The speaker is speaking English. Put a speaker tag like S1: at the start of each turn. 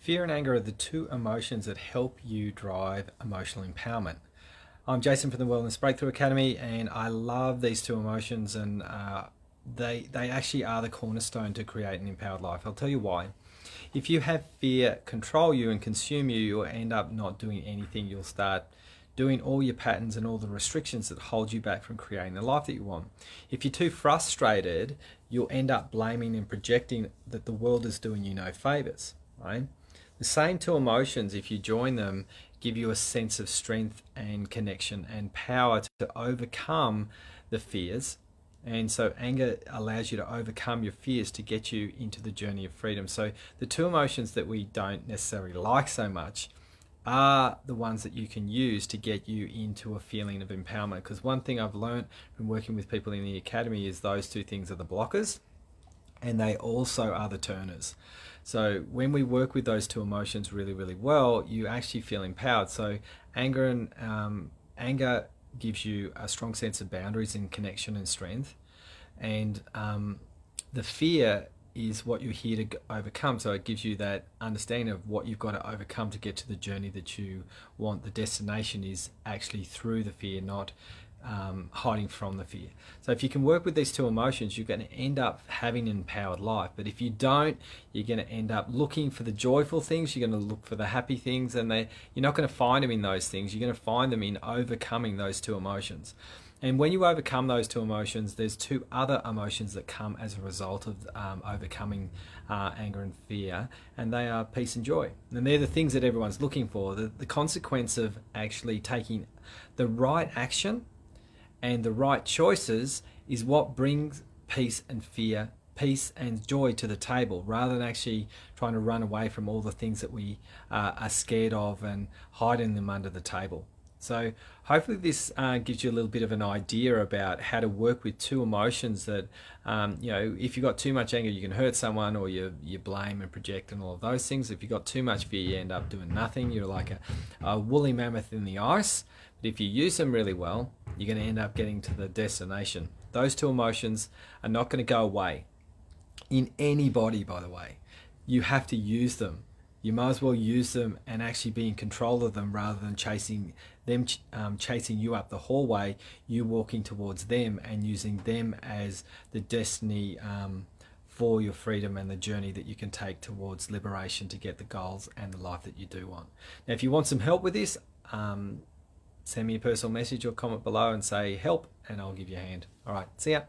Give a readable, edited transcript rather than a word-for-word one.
S1: Fear and anger are the two emotions that help you drive emotional empowerment. I'm Jason from the Wellness Breakthrough Academy, and I love these two emotions, and they actually are the cornerstone to create an empowered life. I'll tell you why. If you have fear control you and consume you, you'll end up not doing anything. You'll start doing all your patterns and all the restrictions that hold you back from creating the life that you want. If you're too frustrated, you'll end up blaming and projecting that the world is doing you no favors, right? The same two emotions, if you join them, give you a sense of strength and connection and power to overcome the fears. And so anger allows you to overcome your fears to get you into the journey of freedom. So the two emotions that we don't necessarily like so much are the ones that you can use to get you into a feeling of empowerment. Because one thing I've learned from working with people in the academy is those two things are the blockers, and they also are the turners. So when we work with those two emotions really, really well, you actually feel empowered. So anger gives you a strong sense of boundaries and connection and strength, and the fear is what you're here to overcome. So it gives you that understanding of what you've got to overcome to get to the journey that you want. The destination is actually through the fear, not hiding from the fear. So if you can work with these two emotions, you're going to end up having an empowered life. But if you don't, you're going to end up looking for the joyful things, you're going to look for the happy things, and you're not going to find them in those things. You're going to find them in overcoming those two emotions. And when you overcome those two emotions, there's two other emotions that come as a result of overcoming anger and fear, and they are peace and joy. And they're the things that everyone's looking for. The consequence of actually taking the right action and the right choices is what brings peace and joy to the table, rather than actually trying to run away from all the things that we are scared of and hiding them under the table. So hopefully this gives you a little bit of an idea about how to work with two emotions that, if you've got too much anger, you can hurt someone, or you blame and project and all of those things. If you've got too much fear, you end up doing nothing. You're like a woolly mammoth in the ice. But if you use them really well, you're going to end up getting to the destination. Those two emotions are not going to go away in anybody, by the way. You have to use them. You might as well use them and actually be in control of them, rather than chasing them, chasing you up the hallway, you walking towards them and using them as the destiny for your freedom and the journey that you can take towards liberation to get the goals and the life that you do want. Now, if you want some help with this, send me a personal message or comment below and say help, and I'll give you a hand. All right, see ya.